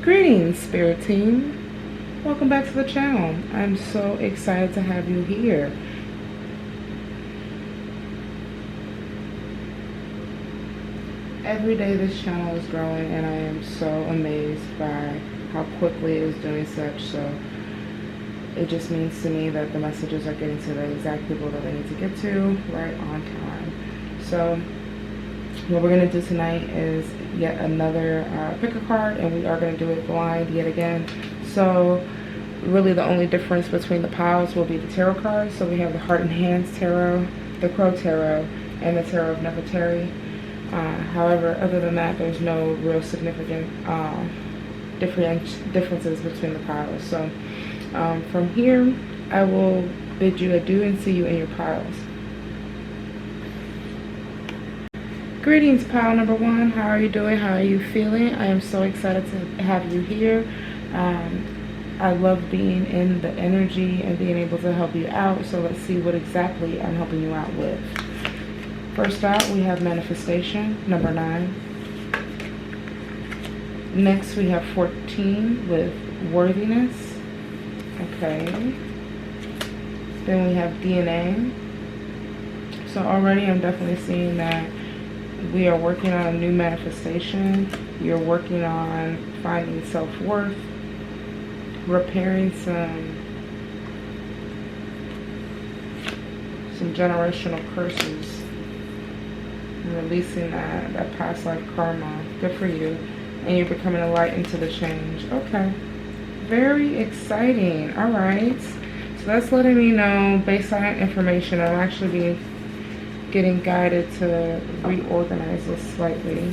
Greetings, Spirit Team. Welcome back to the channel. I'm so excited to have you here. Every day this channel is growing and I am so amazed by how quickly it is doing such. So it just means to me that the messages are getting to the exact people that they need to get to right on time. So what we're going to do tonight is yet another pick a card, and we are going to do it blind yet again. So really the only difference between the piles will be the tarot cards. So we have the Heart and Hands Tarot, the Crow Tarot, and the Tarot of Nefertari. However, other than that, there's no real significant differences between the piles. So from here, I will bid you adieu and see you in your piles. Greetings, pile number one. How are you doing? How are you feeling? I am so excited to have you here. I love being in the energy and being able to help you out. So let's see what exactly I'm helping you out with. First out, we have Manifestation, number 9. Next, we have 14 with Worthiness. Okay. Then we have DNA. So already I'm definitely seeing that we are working on a new manifestation. You're working on finding self-worth, repairing some generational curses, and releasing that past life karma. Good for you. And you're becoming a light into the change. Okay. Very exciting. All right. So that's letting me know, based on that information, I'm actually getting guided to reorganize this slightly.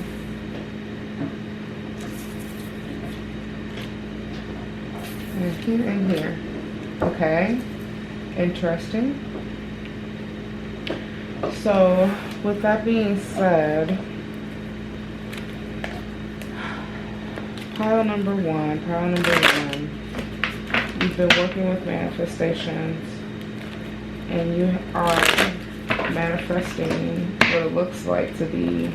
And here and here. Okay. Interesting. So, with that being said, pile number one. You've been working with manifestations, and you are manifesting what it looks like to be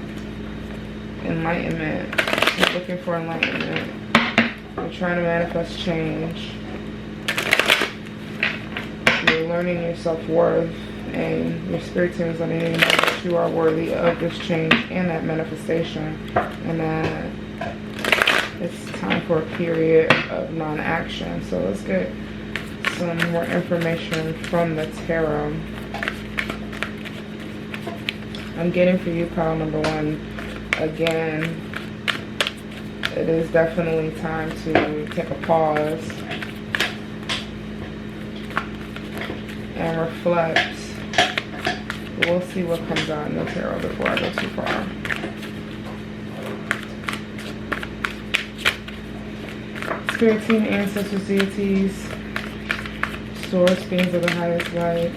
enlightenment. You're looking for enlightenment. You're trying to manifest change. You're learning your self-worth, and your spirit team is letting you know that you are worthy of this change and that manifestation, and that it's time for a period of non-action. So let's get some more information from the tarot. I'm getting for you, pile number one, again, it is definitely time to take a pause and reflect. We'll see what comes out in the tarot before I go too far. Spirit team, ancestors, deities, source, beings of the highest light,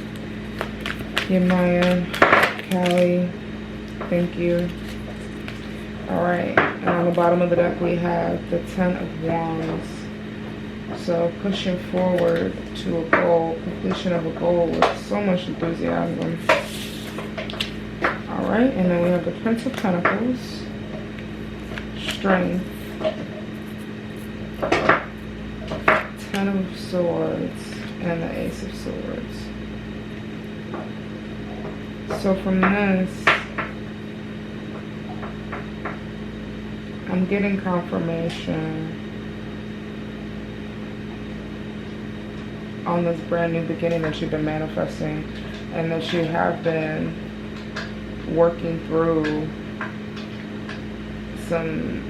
Yemaya, Callie, thank you. Alright, and on the bottom of the deck we have the 10 of Wands. So pushing forward to a goal, completion of a goal with so much enthusiasm. Alright, and then we have the Prince of Pentacles, Strength, 10 of Swords, and the Ace of Swords. So from this, I'm getting confirmation on this brand new beginning that you've been manifesting, and that you have been working through some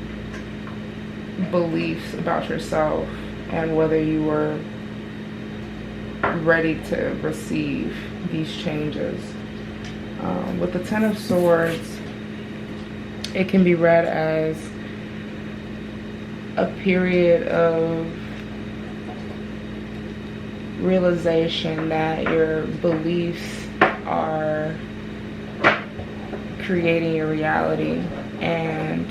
beliefs about yourself and whether you were ready to receive these changes. With the 10 of Swords, it can be read as a period of realization that your beliefs are creating your reality, and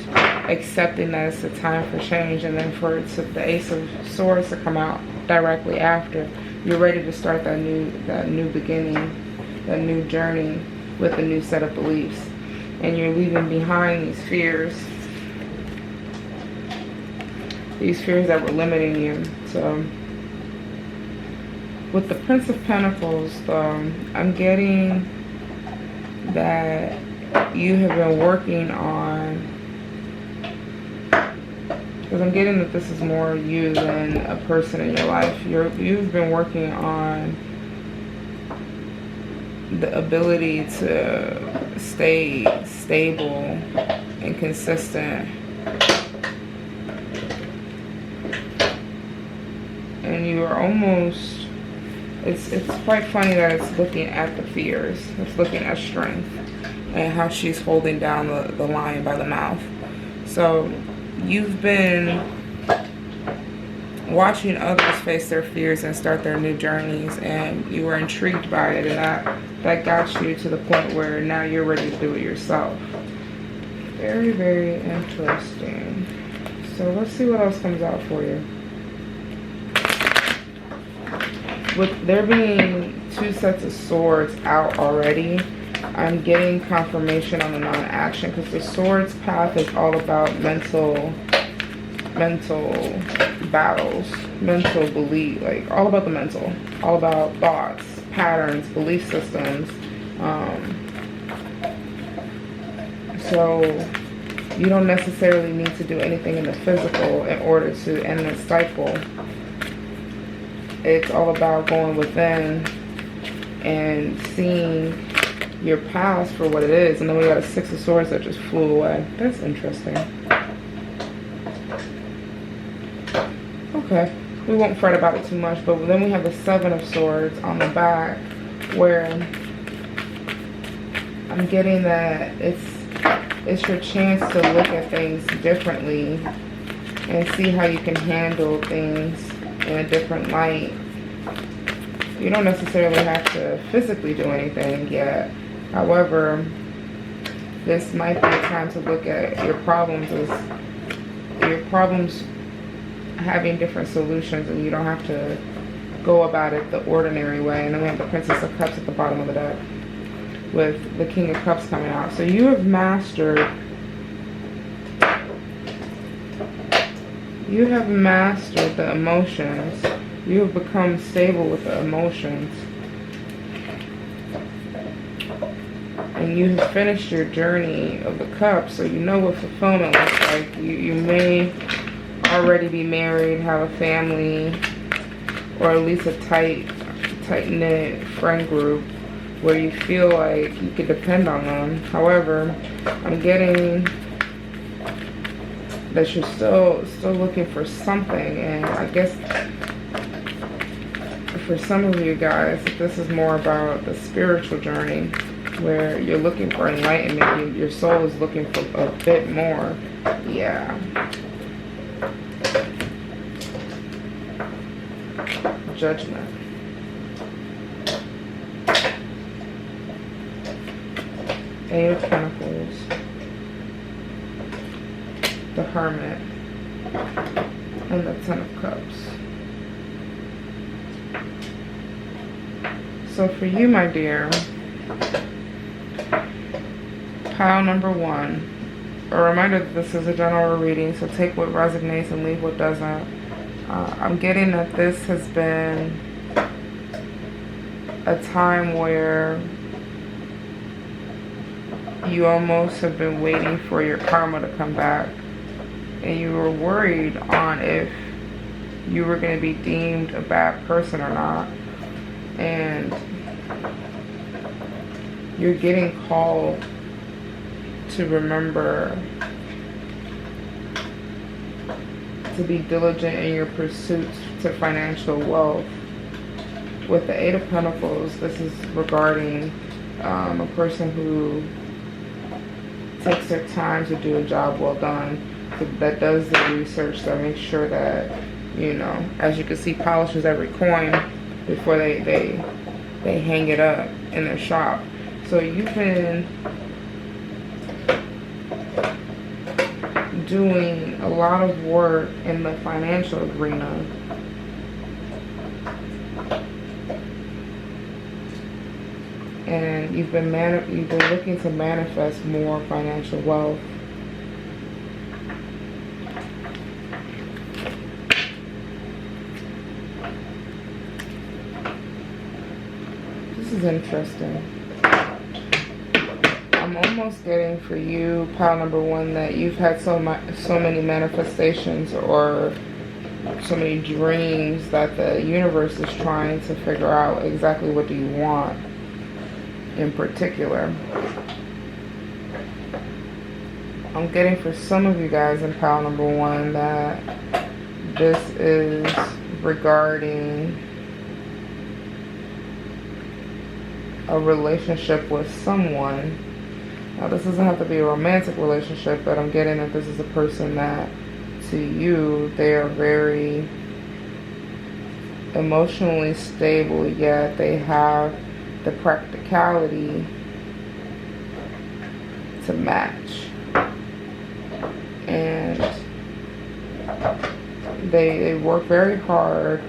accepting that it's a time for change, and then for the Ace of Swords to come out directly after. You're ready to start that new beginning, that new journey with a new set of beliefs, and you're leaving behind these fears that were limiting you. So with the Prince of Pentacles, I'm getting that you have been working on, because I'm getting that this is more you than a person in your life. You've been working on the ability to stay stable and consistent. And you are almost, it's quite funny that it's looking at the fears. It's looking at strength and how she's holding down the lion by the mouth. So you've been watching others face their fears and start their new journeys, and you were intrigued by it, and that got you to the point where now you're ready to do it yourself. Very, very interesting. So let's see what else comes out for you. With there being 2 sets of swords out already, I'm getting confirmation on the non-action, because the swords path is all about mental battles, mental belief, like all about the mental, all about thoughts, patterns, belief systems. So you don't necessarily need to do anything in the physical in order to end this cycle. It's all about going within and seeing your past for what it is. And then we got a 6 of Swords that just flew away. That's interesting. Okay, we won't fret about it too much, but then we have the 7 of Swords on the back, where I'm getting that it's your chance to look at things differently and see how you can handle things in a different light. You don't necessarily have to physically do anything yet. However, this might be a time to look at your problems as your problems having different solutions, and you don't have to go about it the ordinary way. And then we have the Princess of Cups at the bottom of the deck with the King of Cups coming out. So you have mastered the emotions. You have become stable with the emotions. And you have finished your journey of the cups, so you know what fulfillment looks like. You may already be married, have a family, or at least a tight-knit friend group where you feel like you could depend on them. However, I'm getting that you're still looking for something, and I guess for some of you guys, this is more about the spiritual journey, where you're looking for enlightenment. Your soul is looking for a bit more. Yeah. Judgment. Eight of Pentacles. The Hermit. And the Ten of Cups. So for you, my dear, pile number 1, a reminder that this is a general reading, so take what resonates and leave what doesn't. I'm getting that this has been a time where you almost have been waiting for your karma to come back, and you were worried on if you were going to be deemed a bad person or not. And you're getting called to remember to be diligent in your pursuit to financial wealth. With the 8 of Pentacles, this is regarding a person who takes their time to do a job well done, that does the research, that makes sure that, you know, as you can see, polishes every coin before they hang it up in their shop. So you've been doing a lot of work in the financial arena. And you've been looking to manifest more financial wealth. This is interesting. I'm almost getting for you, pile number one, that you've had so many manifestations or so many dreams that the universe is trying to figure out exactly what do you want in particular. I'm getting for some of you guys in pile number one that this is regarding a relationship with someone. Now, this doesn't have to be a romantic relationship, but I'm getting that this is a person that, to you, they are very emotionally stable, yet they have the practicality to match. And they work very hard.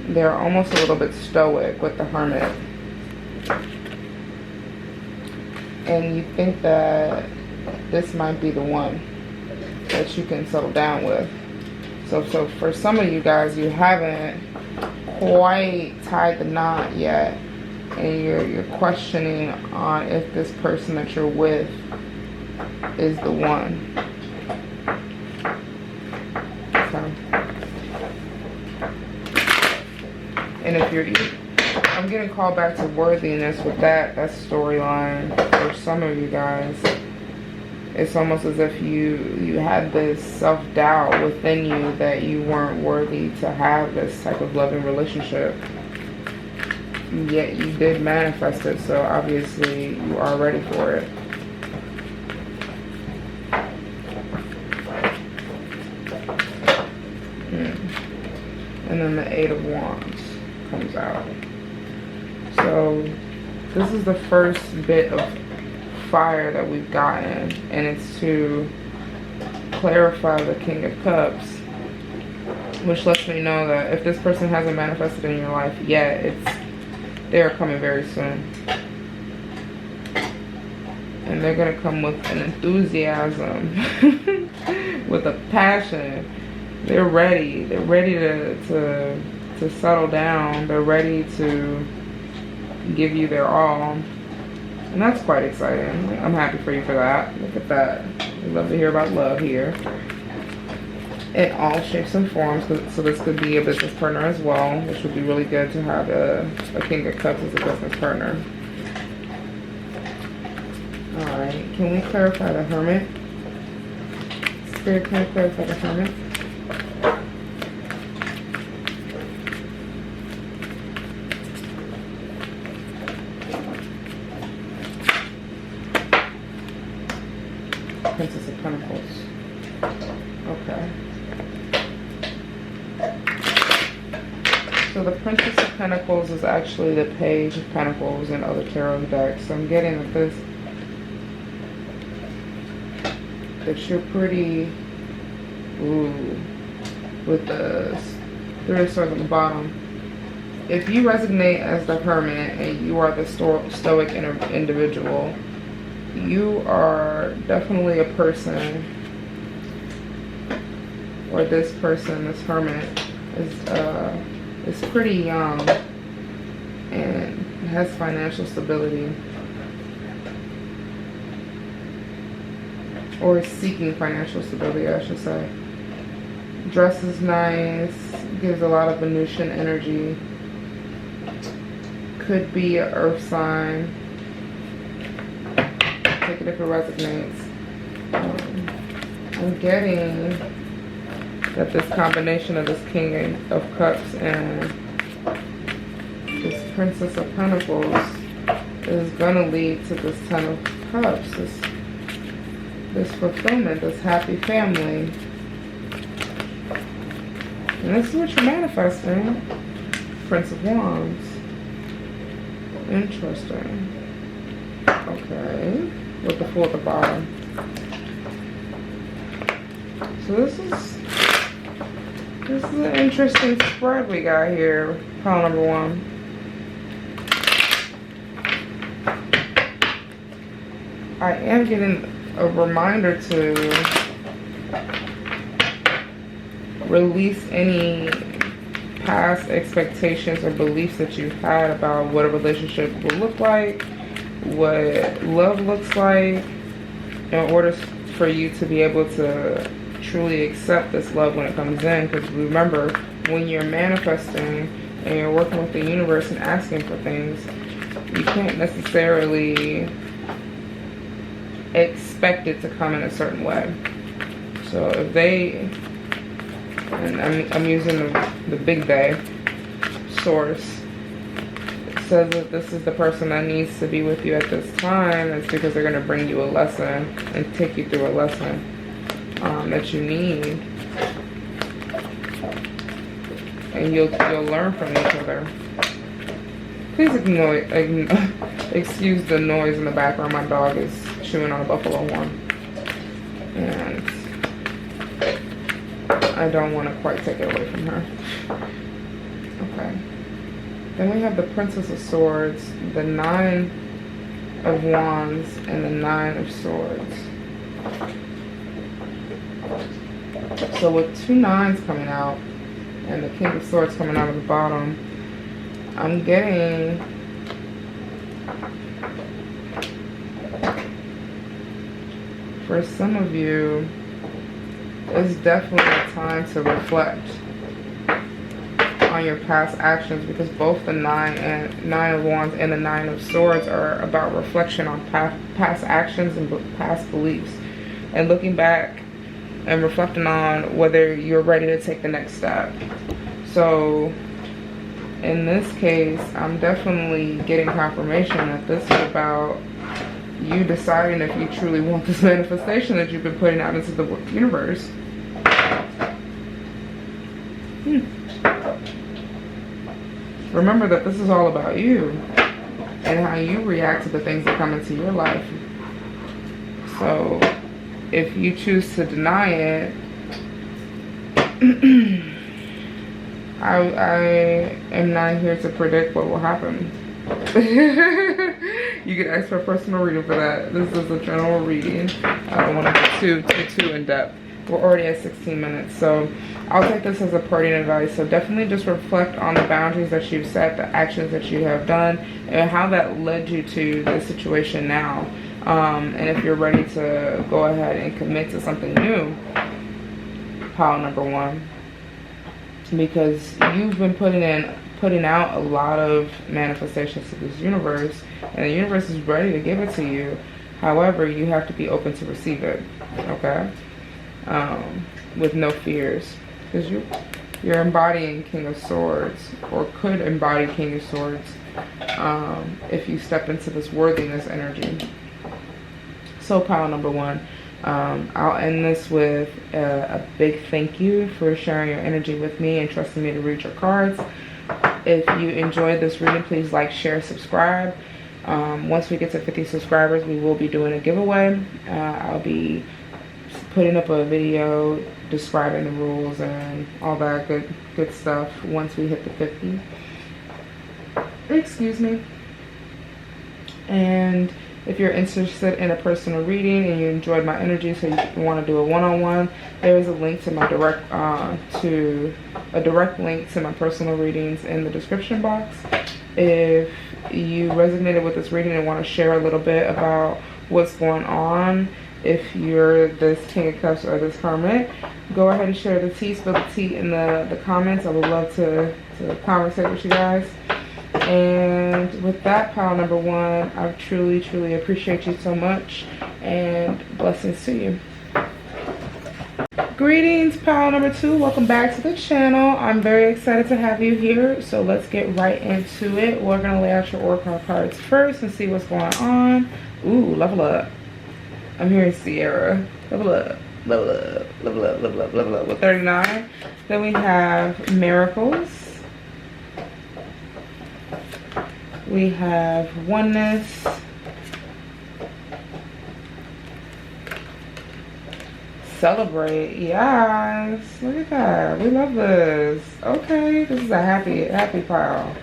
They're almost a little bit stoic with the Hermit. And you think that this might be the one that you can settle down with. So for some of you guys, you haven't quite tied the knot yet, and you're questioning on if this person that you're with is the one. Okay. And if you're, I'm getting called back to worthiness with that storyline for some of you guys. It's almost as if you had this self-doubt within you that you weren't worthy to have this type of loving relationship. Yet you did manifest it, so obviously you are ready for it. And then the Eight of Wands comes out. So this is the first bit of fire that we've gotten, and it's to clarify the King of Cups, which lets me know that if this person hasn't manifested in your life yet, they're coming very soon. And they're gonna come with an enthusiasm, with a passion. They're ready. They're ready to settle down. They're ready to give you their all. And that's quite exciting. I'm happy for you for that. Look at that. We love to hear about love here. In all shapes and forms. So this could be a business partner as well, which would be really good to have a King of Cups as a business partner. Alright, can we clarify the Hermit? Spirit, can we clarify the Hermit? Princess of Pentacles. Okay. So the Princess of Pentacles is actually the Page of Pentacles in other tarot decks. So I'm getting that you're pretty, with the Three of Swords on the bottom. If you resonate as the Hermit and you are the stoic individual, you are definitely a person, or this person, this Hermit, is pretty young and has financial stability, or is seeking financial stability, I should say. Dresses nice, gives a lot of Venusian energy. Could be an earth sign. Take it if it resonates. I'm getting that this combination of this King of Cups and this Princess of Pentacles is going to lead to this Ten of Cups, this fulfillment, this happy family. And this is what you're manifesting. Prince of Wands. Interesting. Okay. With the Fool at the bottom. So this is an interesting spread we got here. Pile number 1. I am getting a reminder to release any past expectations or beliefs that you've had about what a relationship will look like, what love looks like, in order for you to be able to truly accept this love when it comes in. Because remember, when you're manifesting and you're working with the universe and asking for things, you can't necessarily expect it to come in a certain way. So if they, and I'm using the big day source, it says that this is the person that needs to be with you at this time, it's because they're going to bring you a lesson and take you through a lesson that you need, and you'll learn from each other. Please excuse the noise in the background. My dog is chewing on a buffalo horn, and I don't want to quite take it away from her. Okay. Then we have the Princess of Swords, the 9 of Wands, and the 9 of Swords. So with 2 9s coming out and the King of Swords coming out of the bottom, I'm getting for some of you, it's definitely a time to reflect on your past actions, because both the 9 of Wands and the 9 of Swords are about reflection on past actions and past beliefs, and looking back and reflecting on whether you're ready to take the next step. So in this case, I'm definitely getting confirmation that this is about you deciding if you truly want this manifestation that you've been putting out into the universe. Remember that this is all about you and how you react to the things that come into your life. So if you choose to deny it, I am not here to predict what will happen. You can ask for a personal reading for that. This is a general reading. I don't want to get too in depth. We're already at 16 minutes, so I'll take this as a parting advice. So definitely just reflect on the boundaries that you've set, the actions that you have done, and how that led you to this situation now. And if you're ready to go ahead and commit to something new, pile number 1, because you've been putting out a lot of manifestations to this universe, and the universe is ready to give it to you. However, you have to be open to receive it, okay? With no fears, because you're embodying King of Swords, or could embody King of Swords, if you step into this worthiness energy. So pile number 1, I'll end this with a big thank you for sharing your energy with me and trusting me to read your cards. If you enjoyed this reading, please like, share, subscribe. Once we get to 50 subscribers, we will be doing a giveaway. I'll be putting up a video describing the rules and all that good stuff once we hit the 50. Excuse me. And if you're interested in a personal reading and you enjoyed my energy, so you want to do a one-on-one, there is a link to my direct link to my personal readings in the description box. If you resonated with this reading and want to share a little bit about what's going on, if you're this King of Cups or this Hermit, go ahead and share the tea, spill the tea in the comments. I would love to conversate with you guys. And with that, pile number 1, I truly appreciate you so much, and blessings to you. Greetings, pile number 2. Welcome back to the channel. I'm very excited to have you here, so let's get right into it. We're going to lay out your oracle cards first and see what's going on. Ooh, level up. I'm hearing Sierra. Level up, level up, level up, level up, level up with 39. Then we have Miracles. We have Oneness, celebrate. Yes. Look at that. We love this. Okay. This is a happy pile.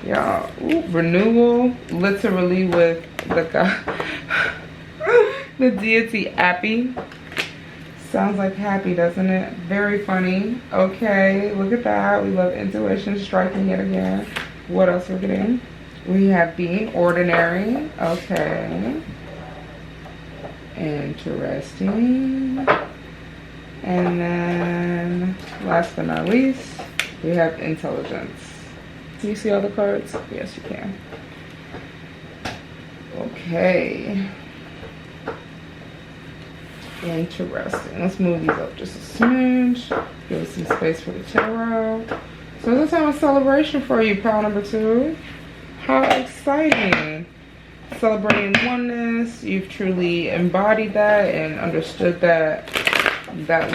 Y'all. Renewal. Literally with the the deity Appy. Sounds like happy, doesn't it? Very funny. Okay. Look at that. We love intuition striking yet again. What else we're getting? We have being ordinary. Okay. Interesting. And then last but not least, we have intelligence. Can you see all the cards? Yes, you can. Okay. Interesting. Let's move these up just a smidge. Give us some space for the tarot. So this time of celebration for you, pile number 2. How exciting. Celebrating oneness. You've truly embodied that and understood that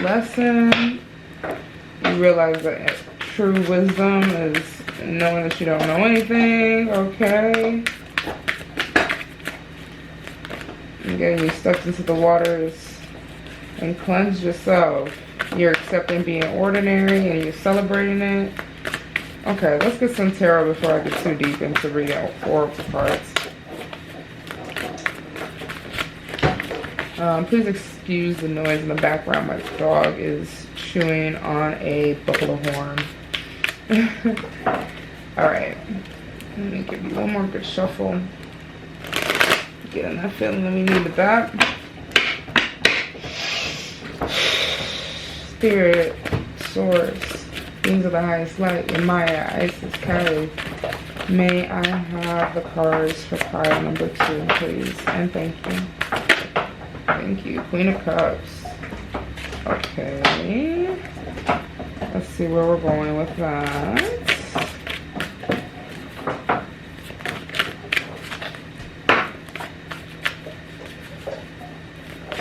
lesson. You realize that true wisdom is knowing that you don't know anything. Okay. Again, you stepped into the waters and cleansed yourself. You're accepting being ordinary and you're celebrating it. Okay, let's get some tarot before I get too deep into reading oracle cards. Please excuse the noise in the background. My dog is chewing on a buffalo horn. Alright. Let me give you one more good shuffle. Getting that feeling that we needed that. Spirit, source, beings of the highest light, and Maya, Isis, Kali. May I have the cards for pile number 2, please? And thank you. Thank you. Queen of Cups. Okay. Let's see where we're going with that.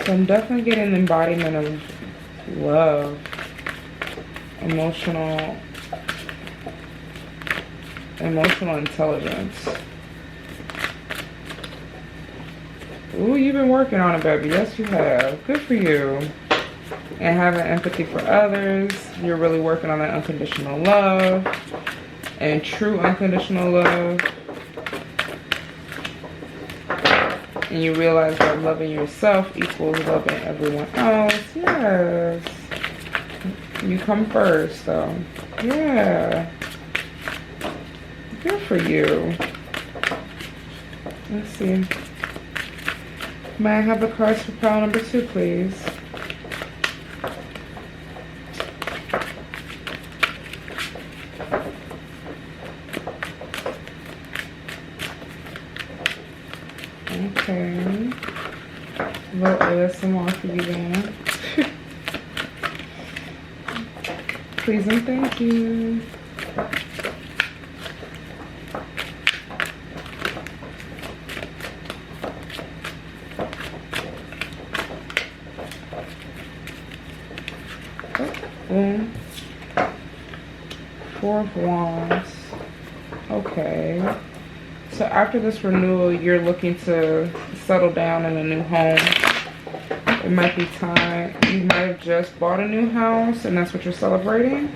So I'm definitely getting the embodiment of love, emotional intelligence. Ooh, you've been working on it, baby. Yes, you have. Good for you. And having empathy for others. You're really working on that unconditional love and true unconditional love. And you realize that loving yourself equals loving everyone else. Yes. You come first, though. Yeah. Good for you. Let's see. May I have the cards for pile number 2, please? Okay. A little ASMR for you then. Please and thank you. Boom. 4 of Wands. Okay. So after this renewal, you're looking to settle down in a new home. It might be time. You might have just bought a new house and that's what you're celebrating.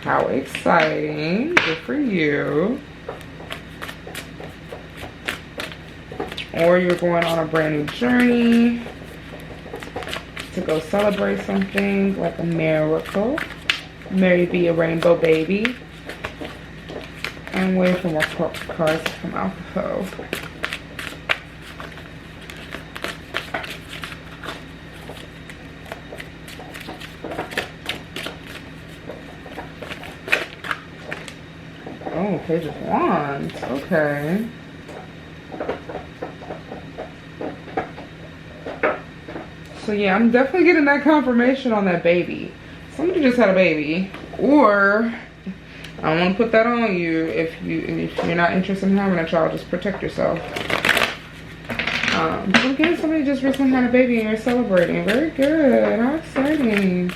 How exciting. Good for you. Or you're going on a brand new journey to go celebrate something like a miracle. Maybe a rainbow baby. And wait for more cards to come out. Oh, Page of Wands. Okay. So yeah, I'm definitely getting that confirmation on that baby. Somebody just had a baby. Or I don't want to put that on you. If you're not interested in having a child, just protect yourself. But I'm getting somebody just recently had a baby and you're celebrating. Very good. How exciting.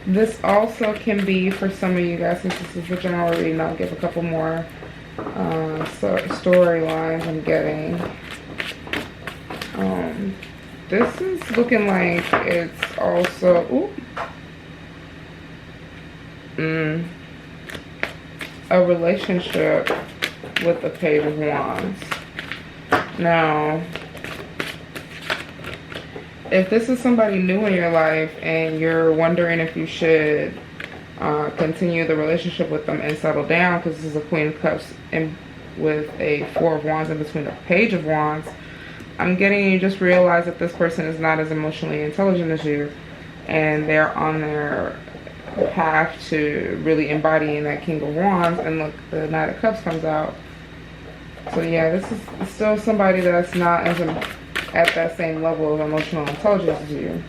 This also can be for some of you guys, since this is a general reading, I'll give a couple more storylines I'm getting. This is looking like it's also a relationship with the Page of Wands. Now, if this is somebody new in your life and you're wondering if you should continue the relationship with them and settle down, because this is a Queen of Cups and with a Four of Wands in between a Page of Wands, I'm getting you just realize that this person is not as emotionally intelligent as you, and they're on their path to really embodying that King of Wands. And look, the Knight of Cups comes out. So yeah, this is still somebody that's not as at that same level of emotional intelligence as you.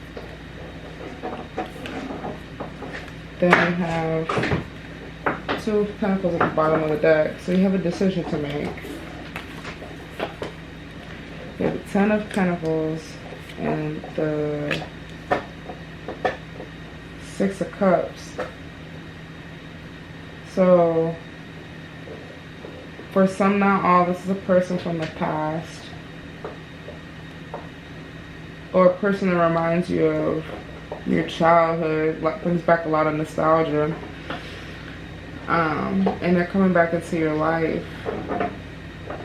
Then we have Two of Pentacles at the bottom of the deck. So you have a decision to make. You have the Ten of Pentacles and the Six of Cups. So for some, not all, this is a person from the past, or a person that reminds you of your childhood, like brings back a lot of nostalgia, and they're coming back into your life.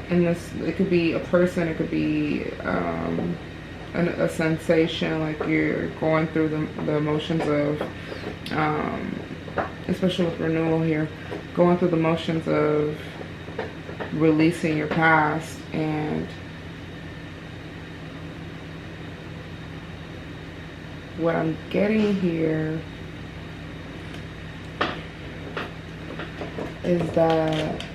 And this, it could be a person, it could be a sensation, like you're going through the emotions of, especially with renewal here, going through the motions of releasing your past. And what I'm getting here is that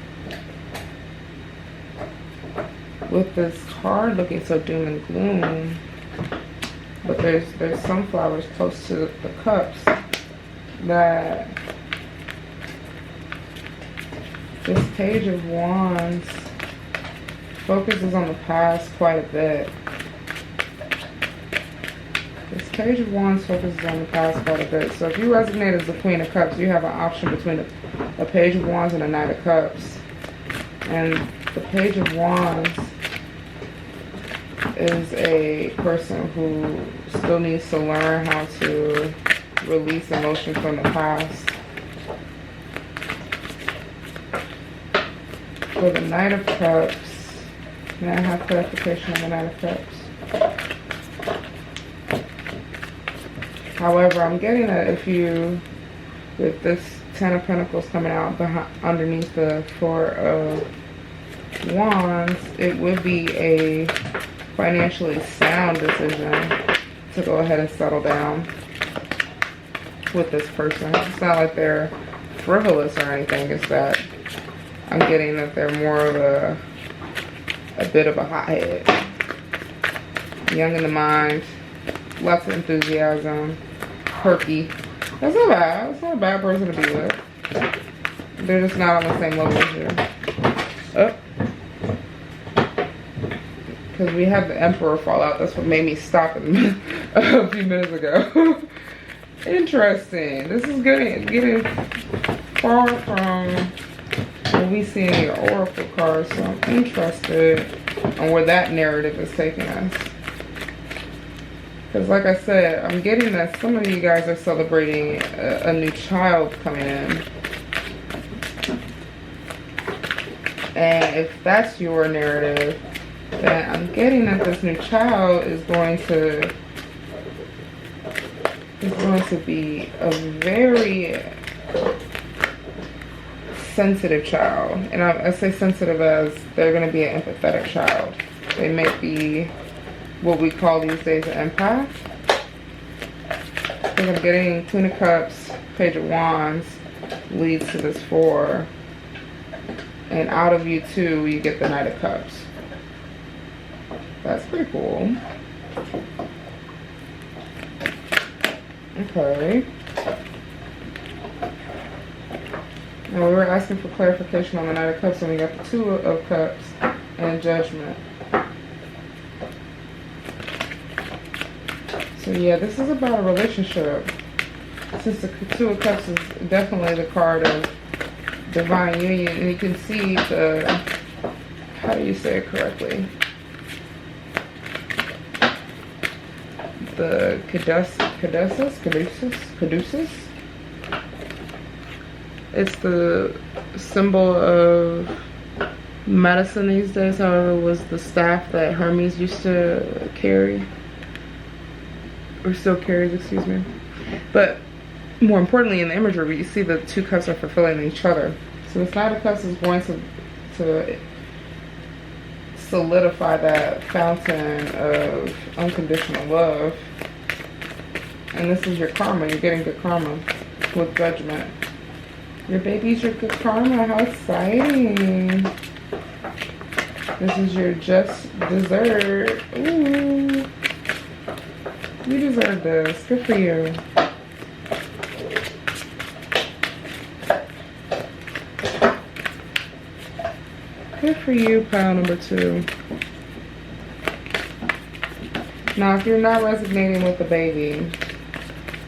with this card looking so doom and gloom, but there's sunflowers close to the cups, that this Page of Wands focuses on the past quite a bit. This Page of Wands focuses on the past quite a bit. So if you resonate as the Queen of Cups, you have an option between a Page of Wands and a Knight of Cups. And the Page of Wands is a person who still needs to learn how to release emotions from the past. For the Knight of Cups, may I have clarification on the Knight of Cups? However, I'm getting that if you, with this Ten of Pentacles coming out underneath the Four of Wands, it would be a financially sound decision to go ahead and settle down with this person. It's not like they're frivolous or anything. It's that I'm getting that they're more of a bit of a hothead. Young in the mind, lots of enthusiasm, perky. That's not bad. It's not a bad person to be with. They're just not on the same level as you. Oh. Because we have the Emperor fall out. That's what made me stop a few minutes ago. Interesting. This is getting far from what we see in your Oracle cards. So I'm interested in where that narrative is taking us. Because like I said, I'm getting that some of you guys are celebrating a new child coming in. And if that's your narrative, then I'm getting that this new child is going to be a very sensitive child. And I say sensitive as they're going to be an empathetic child. They may be what we call these days an empath. So I'm getting Queen of Cups, Page of Wands leads to this Four. And out of you two, you get the Knight of Cups. That's pretty cool. Okay. Now we were asking for clarification on the Knight of Cups, and we got the Two of Cups and Judgment. So yeah, this is about a relationship. Since the Two of Cups is definitely the card of divine union, and you can see the, how do you say it correctly? The caduceus. It's the symbol of medicine these days. However, it was the staff that Hermes used to carry, or still carries, excuse me. But more importantly, in the imagery, you see the two cups are fulfilling each other. So this Knight of Cups is going to solidify that fountain of unconditional love. And this is your karma. You're getting good karma with judgment. Your baby's your good karma. How exciting. This is your just dessert. Ooh. You deserve this. Good for you. Good for you, pile number 2. Now, if you're not resonating with the baby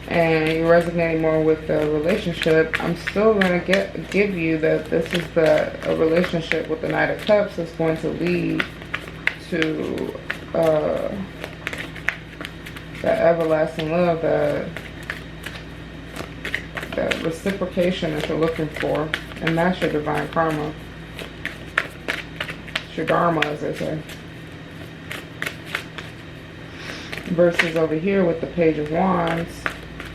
and you're resonating more with the relationship, I'm still going to give you that this is a relationship with the Knight of Cups that's going to lead to that everlasting love, that reciprocation that you're looking for. And that's your divine karma. Your dharma, as they say. Versus over here with the Page of Wands,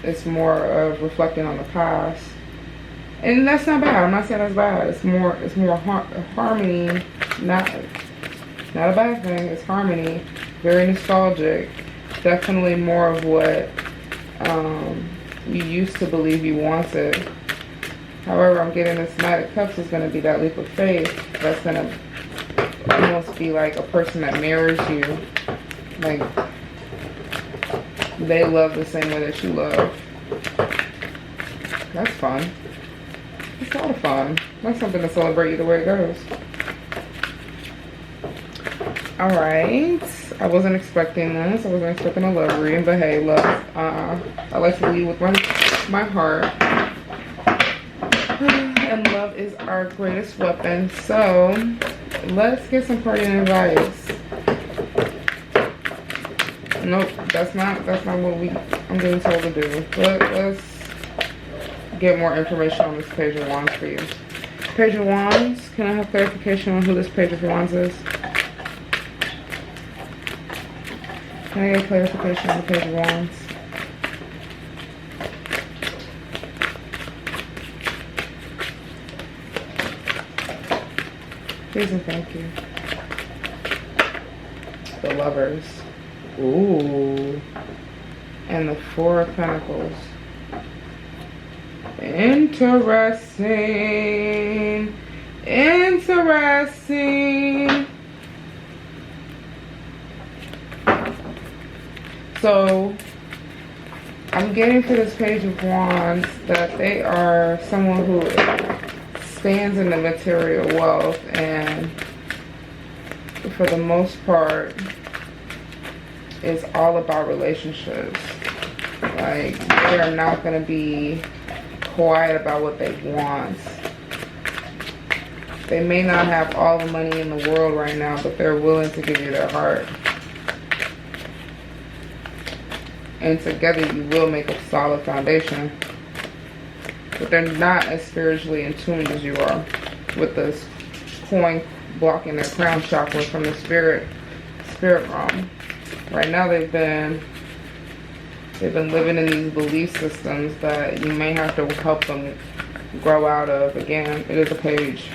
it's more of reflecting on the past, and that's not bad. I'm not saying that's bad. It's more harmony, not a bad thing. It's harmony, very nostalgic, definitely more of what you used to believe you wanted. However, I'm getting this Knight of Cups is going to be that leap of faith that's going to almost be like a person that mirrors you. Like, they love the same way that you love. That's fun. It's a lot of fun. That's something to celebrate either way it goes. Alright. I wasn't expecting this. I wasn't expecting a love reading, but hey, love. I like to lead with my heart. And love is our greatest weapon. So let's get some parting advice. Nope, that's not what I'm getting told to do. But let's get more information on this Page of Wands for you. Page of Wands, can I have clarification on who this Page of Wands is? Can I get clarification on the Page of Wands? Please and thank you. The Lovers. Ooh. And the Four of Pentacles. Interesting. Interesting. So, I'm getting for this Page of Wands that they are someone who stands in the material wealth, and for the most part it's all about relationships. Like, they are not going to be quiet about what they want. They may not have all the money in the world right now, but they're willing to give you their heart. And together you will make a solid foundation. But they're not as spiritually in tune as you are, with this coin blocking their crown chakra from the spirit realm. Right now they've been living in these belief systems that you may have to help them grow out of. Again, it is a page.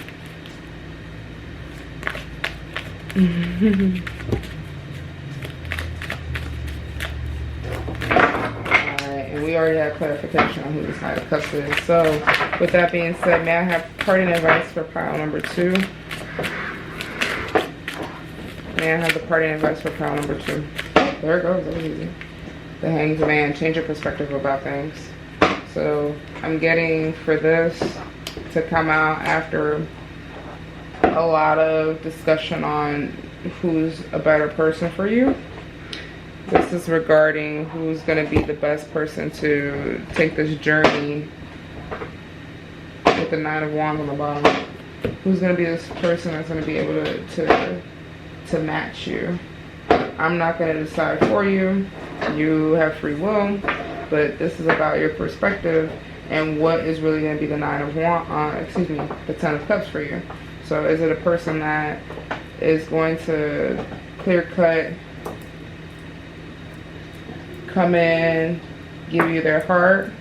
We already have clarification on who this Knight of Cups is. So, with that being said, may I have parting advice for pile number 2? May I have the parting advice for pile number 2? There it goes. That was easy. The Hanged Man. Change your perspective about things. So, I'm getting for this to come out after a lot of discussion on who's a better person for you. This is regarding who's going to be the best person to take this journey with with the Nine of Wands on the bottom. Who's going to be this person that's going to be able to match you? I'm not going to decide for you. You have free will, but this is about your perspective and what is really going to be the Nine of Wands, the Ten of Cups for you. So is it a person that is going to clear cut, come in, give you their heart?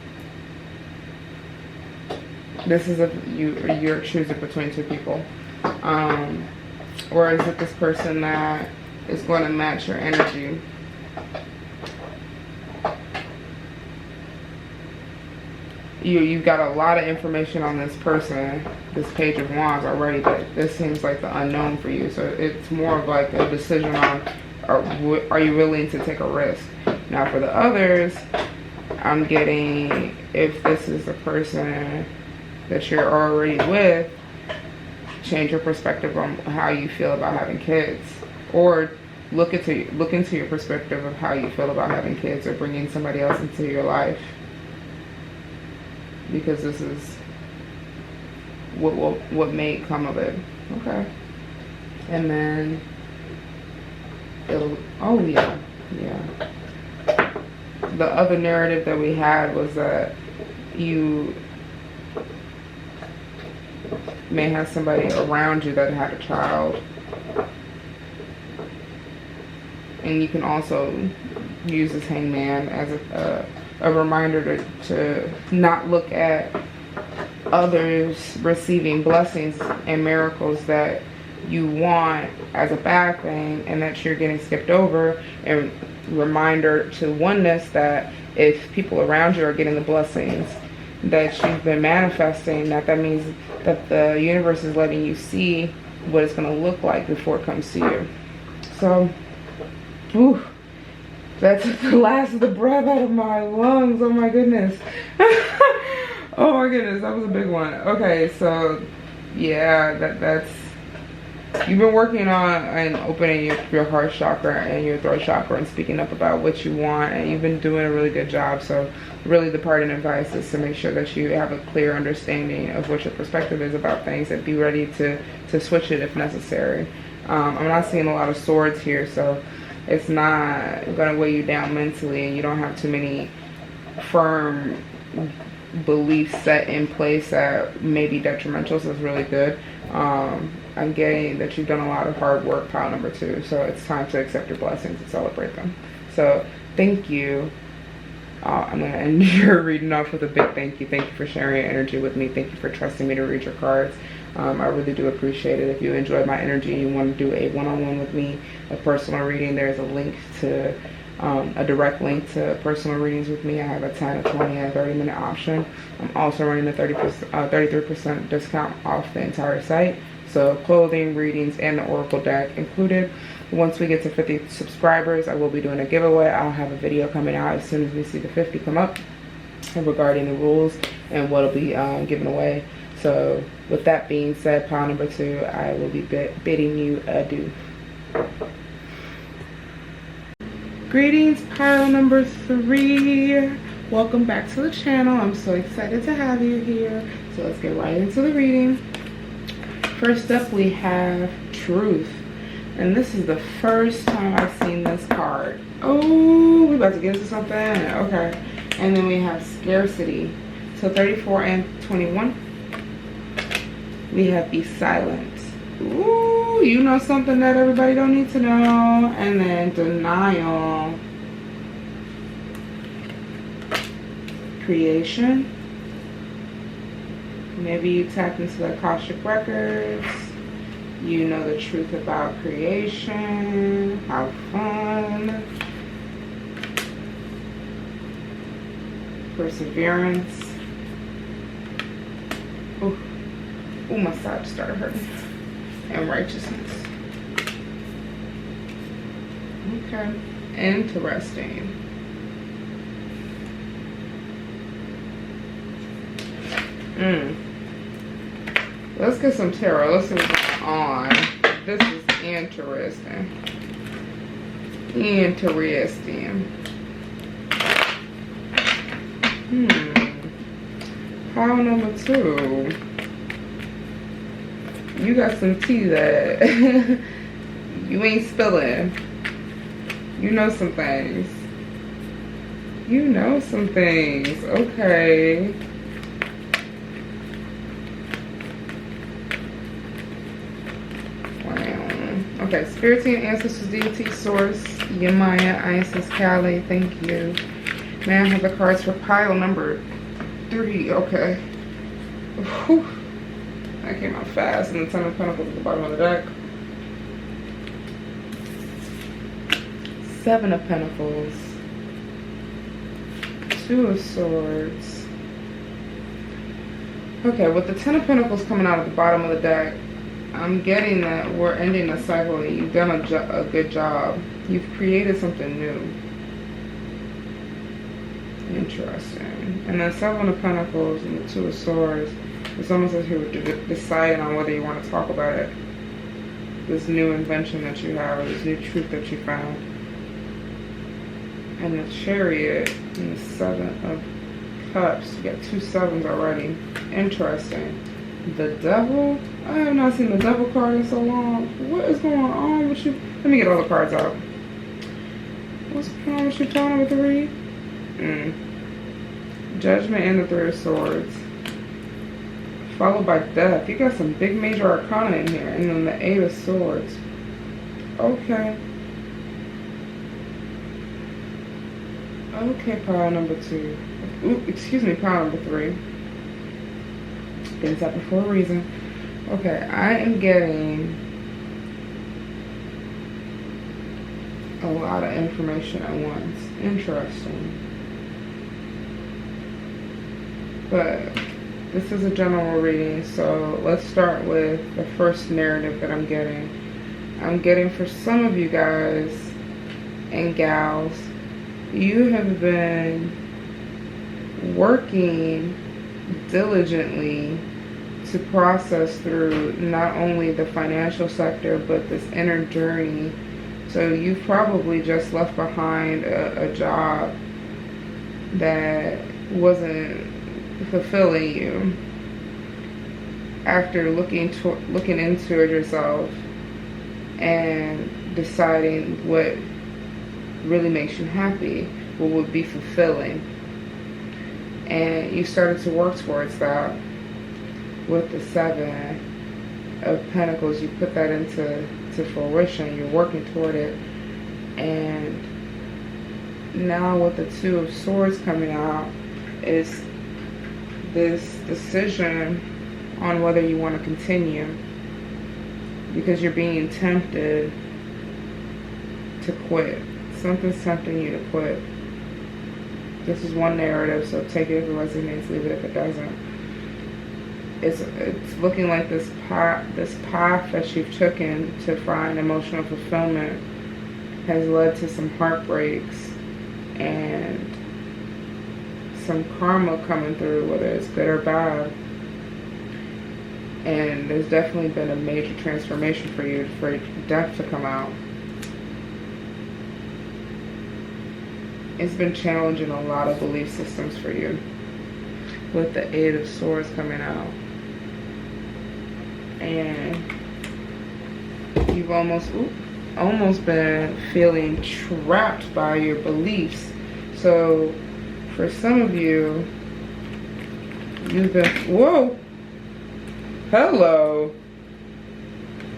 This is you're choosing between two people. Or is it this person that is going to match your energy? You've got a lot of information on this person, this Page of Wands already, but this seems like the unknown for you. So it's more of like a decision on, are you willing to take a risk? Now for the others, I'm getting, if this is the person that you're already with, change your perspective on how you feel about having kids, or look into your perspective of how you feel about having kids or bringing somebody else into your life, because this is what may come of it. Okay. And then oh yeah, the other narrative that we had was that you may have somebody around you that had a child, and you can also use this Hangman as a reminder to not look at others receiving blessings and miracles that you want as a bad thing and that you're getting skipped over, and reminder to oneness that if people around you are getting the blessings that you've been manifesting, that means that the universe is letting you see what it's going to look like before it comes to you. So, that took the last of the breath out of my lungs. Oh my goodness. Oh my goodness, that was a big one. Okay, so yeah, that's you've been working on and opening your heart chakra and your throat chakra and speaking up about what you want, and you've been doing a really good job. So really the parting advice is to make sure that you have a clear understanding of what your perspective is about things, and be ready to switch it if necessary. I'm not seeing a lot of swords here, so it's not going to weigh you down mentally, and you don't have too many firm beliefs set in place that may be detrimental, so it's really good. I'm getting that you've done a lot of hard work, pile number 2, so it's time to accept your blessings and celebrate them. So thank you. I'm going to end your reading off with a big thank you. Thank you for sharing your energy with me. Thank you for trusting me to read your cards. I really do appreciate it. If you enjoyed my energy and you want to do a one-on-one with me, a personal reading, there's a link to a direct link to personal readings with me. I have a 10, a 20, and a 30-minute option. I'm also running a 33% discount off the entire site. So clothing, readings, and the Oracle deck included. Once we get to 50 subscribers, I will be doing a giveaway. I'll have a video coming out as soon as we see the 50 come up regarding the rules and what'll be given away. So with that being said, pile number 2, I will be bidding you adieu. Greetings, pile number 3. Welcome back to the channel. I'm so excited to have you here. So let's get right into the reading. First up, we have Truth. And this is the first time I've seen this card. Oh, we're about to get into something. Okay. And then we have Scarcity. So 34 and 21. We have Be Silent. Ooh, you know something that everybody don't need to know. And then Denial. Creation. Maybe you tapped into the Cashapp records. You know the truth about creation. How fun. Perseverance. Ooh, my side started hurting. And righteousness. Okay. Interesting. Let's get some tarot. Let's see what's going on. This is interesting. Interesting. Pile number 2. You got some tea that you ain't spilling. You know some things. You know some things. Okay. Wow. Okay, Spirit Team, Ancestors, Deity, Source, Yamaya, Isis, Kali, thank you. May I have the cards for pile number 3? Okay. Whew. That came out fast. And the Ten of Pentacles at the bottom of the deck. 7 of Pentacles. 2 of Swords. Okay, with the 10 of Pentacles coming out at the bottom of the deck, I'm getting that we're ending a cycle and you've done a good job. You've created something new. Interesting. And then 7 of Pentacles and the 2 of Swords. It's almost as if you're deciding on whether you want to talk about it. This new invention that you have, or this new truth that you found. And the Chariot and the 7 of Cups. You got 2 7s already. Interesting. The Devil. I have not seen the Devil card in so long. What is going on with you? Let me get all the cards out. What's going on with you, Tony, with the Reid? Judgment and the 3 of Swords. Followed by Death. You got some big major arcana in here. And then the 8 of Swords. Okay. Okay, pile number 2. Ooh, excuse me, pile number 3. Things happen for a reason. Okay, I am getting a lot of information at once. Interesting. But this is a general reading, so let's start with the first narrative that I'm getting. I'm getting, for some of you guys and gals, you have been working diligently to process through not only the financial sector but this inner journey. So you've probably just left behind a job that wasn't fulfilling you. After looking into it yourself and deciding what really makes you happy, what would be fulfilling, and you started to work towards that. With the 7 of Pentacles, you put that into fruition. You're working toward it. And now with the 2 of Swords coming out, is this decision on whether you want to continue, because you're being tempted to quit. Something's tempting you to quit. This is one narrative, so take it if it resonates, leave it if it doesn't. It's looking like this path that you've taken to find emotional fulfillment has led to some heartbreaks and some karma coming through, whether it's good or bad. And there's definitely been a major transformation for you, for Death to come out. It's been challenging a lot of belief systems for you, with the 8 of Swords coming out. And you've almost been feeling trapped by your beliefs. So for some of you, you've been, whoa, hello.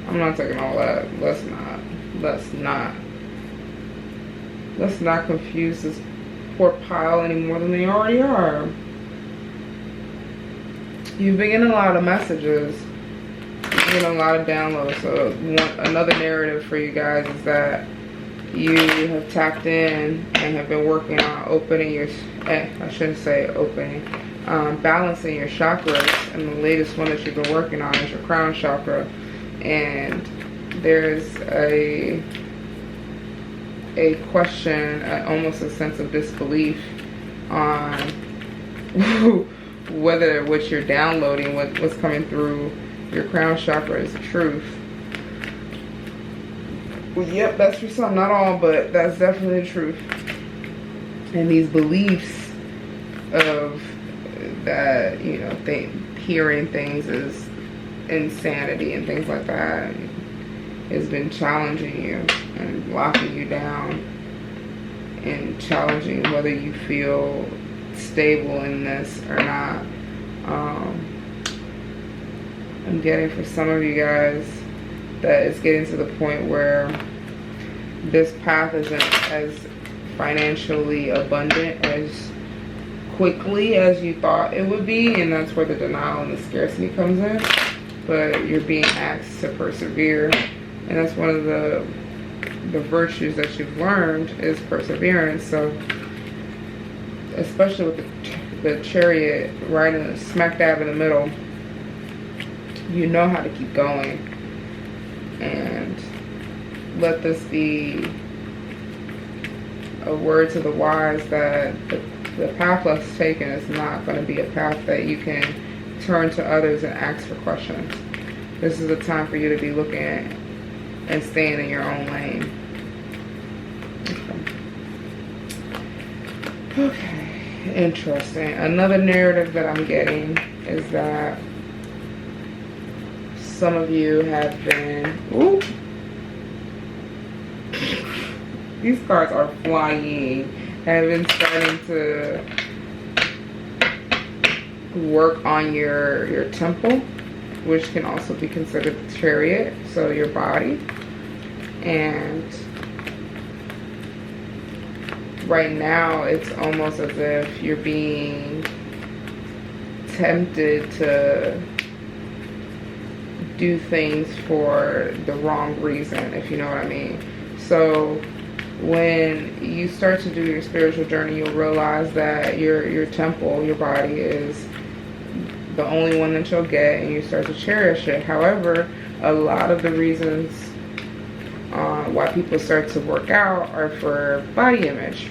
I'm not taking all that. Let's not confuse this poor pile any more than they already are. You've been getting a lot of messages. You've been getting a lot of downloads. So another narrative for you guys is that you have tapped in and have been working on opening your, I shouldn't say opening, balancing your chakras. And the latest one that you've been working on is your crown chakra. And there's a question, almost a sense of disbelief on whether what you're downloading, what's coming through your crown chakra is the truth. Well, yep, that's for some, not all, but that's definitely the truth. And these beliefs of that, you know, hearing things is insanity and things like that has been challenging you and locking you down and challenging whether you feel stable in this or not. I'm getting for some of you guys that it's getting to the point where this path isn't as financially abundant as quickly as you thought it would be, and that's where the denial and the scarcity comes in. But you're being asked to persevere, and that's one of the virtues that you've learned is perseverance. So especially with the Chariot right in the smack dab in the middle, you know how to keep going. And let this be a word to the wise that the path less taken is not going to be a path that you can turn to others and ask for questions. This is a time for you to be looking at and staying in your own lane. Okay, interesting. Another narrative that I'm getting is that some of you have been, ooh, these cards are flying, have been starting to work on your temple, which can also be considered the Chariot, so your body. And right now it's almost as if you're being tempted to do things for the wrong reason, if you know what I mean. So when you start to do your spiritual journey, you'll realize that your temple, your body, is the only one that you'll get, and you start to cherish it. However, a lot of the reasons why people start to work out are for body image,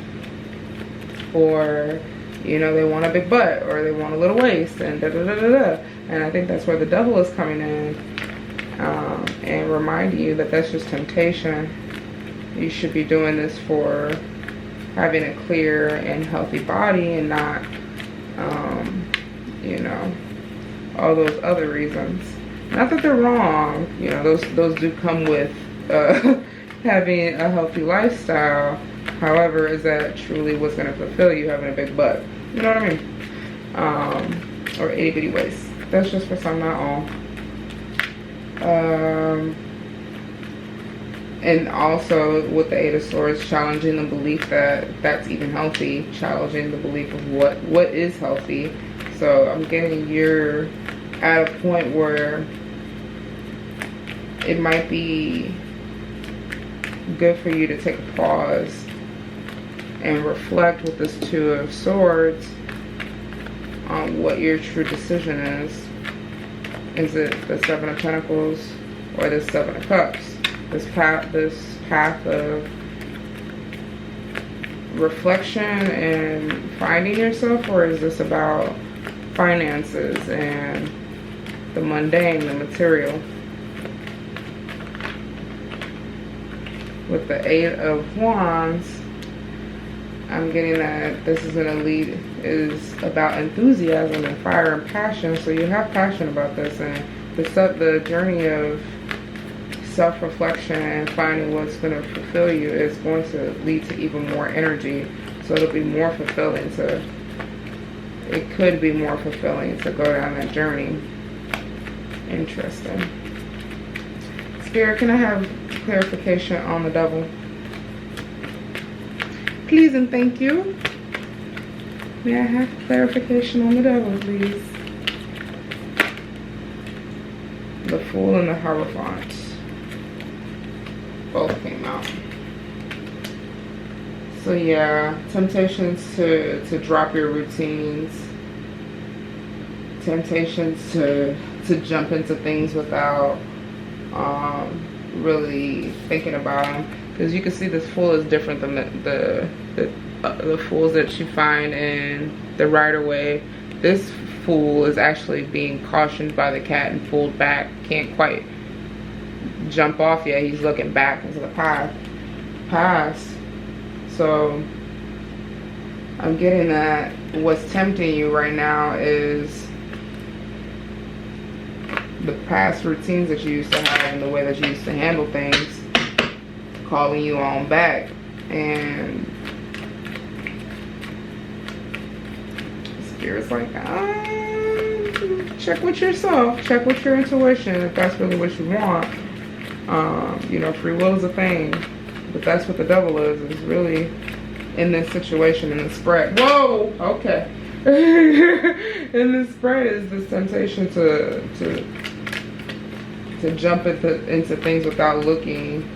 or they want a big butt, or they want a little waist, and da da da da da. And I think that's where the devil is coming in and reminding you that that's just temptation. You should be doing this for having a clear and healthy body, and not all those other reasons. Not that they're wrong, those do come with having a healthy lifestyle. However, is that truly what's going to fulfill you having a big butt? You know what I mean? Or itty bitty waist. That's just for some, not all. And also with the Eight of Swords, challenging the belief that that's even healthy, challenging the belief of what is healthy. So I'm getting you're at a point where it might be good for you to take a pause and reflect with this Two of Swords on what your true decision is. Is it the Seven of Pentacles or the Seven of Cups? This path of reflection and finding yourself, or is this about finances and the mundane, the material? With the Eight of Wands, I'm getting that this is about enthusiasm and fire and passion. So you have passion about this, and the journey of self-reflection and finding what's going to fulfill you is going to lead to even more energy. So it'll be more fulfilling it could be more fulfilling to go down that journey. Interesting. Spirit, can I have clarification on the Devil? Please and thank you. May I have clarification on the Devil, please? The Fool and the Hierophant both came out. So yeah, temptations to drop your routines, temptations to jump into things without really thinking about them. Because you can see this Fool is different than the fools that you find in the Rider-Waite. This Fool is actually being cautioned by the cat and pulled back. Can't quite jump off yet. He's looking back into the past. So I'm getting that what's tempting you right now is the past routines that you used to have and the way that you used to handle things calling you on back. And Spirit's like, check with yourself, check with your intuition if that's really what you want. You know, free will is a thing, but that's what the devil is really in this situation, in the spread. Whoa, okay. In this spread is this temptation to jump into things without looking,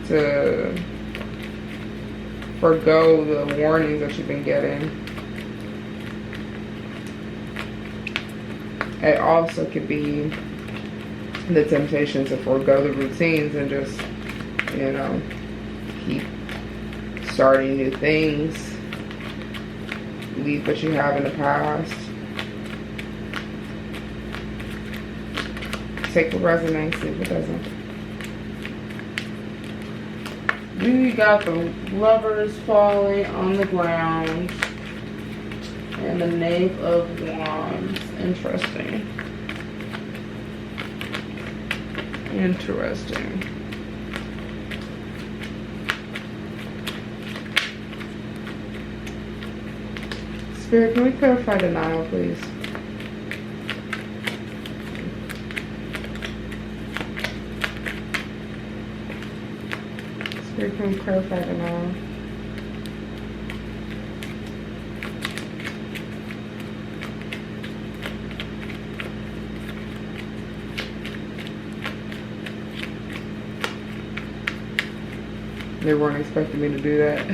to forgo the warnings that you've been getting. It also could be the temptation to forego the routines and just, you know, keep starting new things, leave what you have in the past. Take what resonates, see if it doesn't. We got the Lovers falling on the ground and the Knave of Wands. Interesting. Interesting. Spirit, can we clarify denial, please? Spirit, can we clarify denial? They weren't expecting me to do that.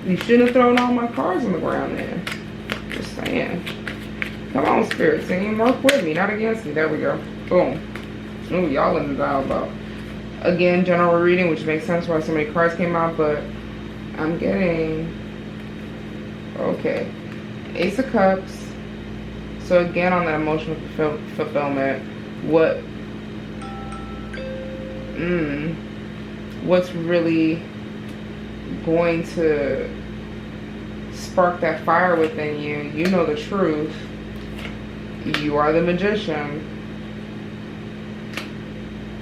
You shouldn't have thrown all my cards on the ground there. Just saying. Come on, Spirit team. Work with me, not against me. There we go. Boom. Ooh, y'all in the dial about. Again, general reading, which makes sense why so many cards came out, but I'm getting... Okay. Ace of Cups. So again, on that emotional fulfillment, what's really going to spark that fire within you? You know the truth. You are the magician.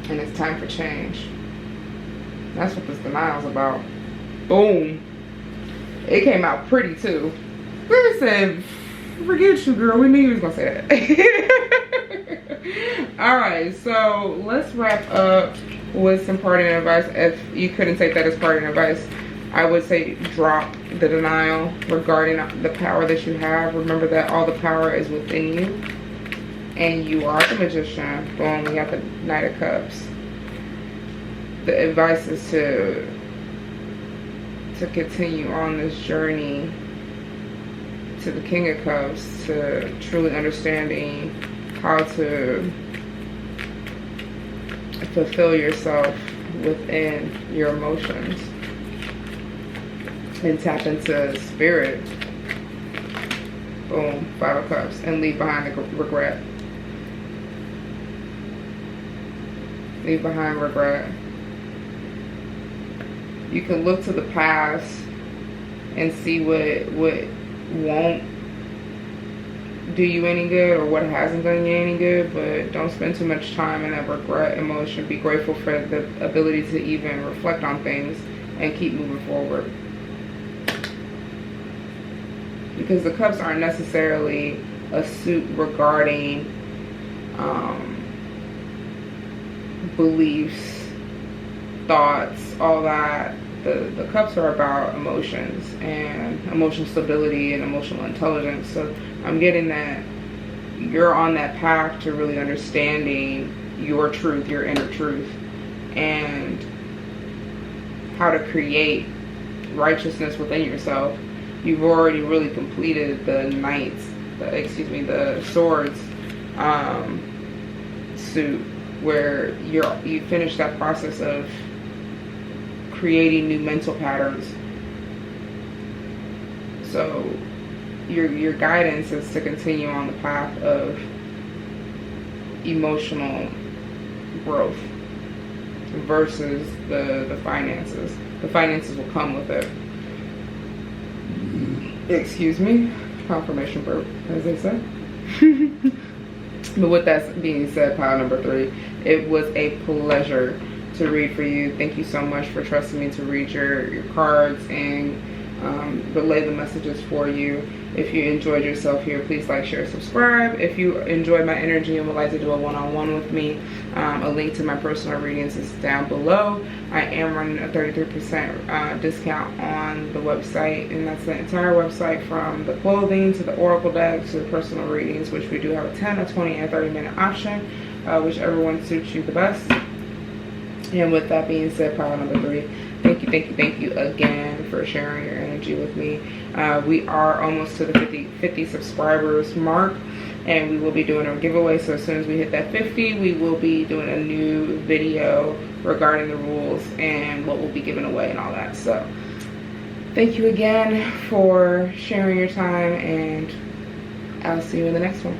And it's time for change. That's what this denial's about. Boom. It came out pretty too. We said, forget you, girl. We knew you was gonna say that. Alright, so let's wrap up with some parting advice. If you couldn't take that as parting advice, I would say drop the denial regarding the power that you have. Remember that all the power is within you, and you are the magician. Boom, we got the Knight of Cups. The advice is to continue on this journey to the King of Cups, to truly understanding how to fulfill yourself within your emotions and tap into spirit. Boom, Five of Cups, and leave behind the regret. Leave behind regret. You can look to the past and see what won't do you any good or what hasn't done you any good, but don't spend too much time in that regret emotion. Be grateful for the ability to even reflect on things and keep moving forward. Because the cups aren't necessarily a suit regarding beliefs, thoughts, all that. The cups are about emotions and emotional stability and emotional intelligence. So I'm getting that you're on that path to really understanding your truth, your inner truth, and how to create righteousness within yourself. You've already really completed the the swords suit, where you finish that process of creating new mental patterns. So your guidance is to continue on the path of emotional growth versus the finances. The finances will come with it. Excuse me, confirmation burp, as they say. But with that being said, pile number 3, it was a pleasure to read for you. Thank you so much for trusting me to read your cards and relay the messages for you. If you enjoyed yourself here, please like, share, subscribe. If you enjoyed my energy and would like to do a one-on-one with me, a link to my personal readings is down below. I am running a 33% discount on the website, and that's the entire website, from the clothing to the oracle decks to the personal readings, which we do have a 10, a 20, and a 30-minute option, whichever one suits you the best. And with that being said, pile number 3, thank you again for sharing your energy with me. We are almost to the 50 subscribers mark, and we will be doing a giveaway. So as soon as we hit that 50, we will be doing a new video regarding the rules and what we'll be giving away and all that. So thank you again for sharing your time, and I'll see you in the next one.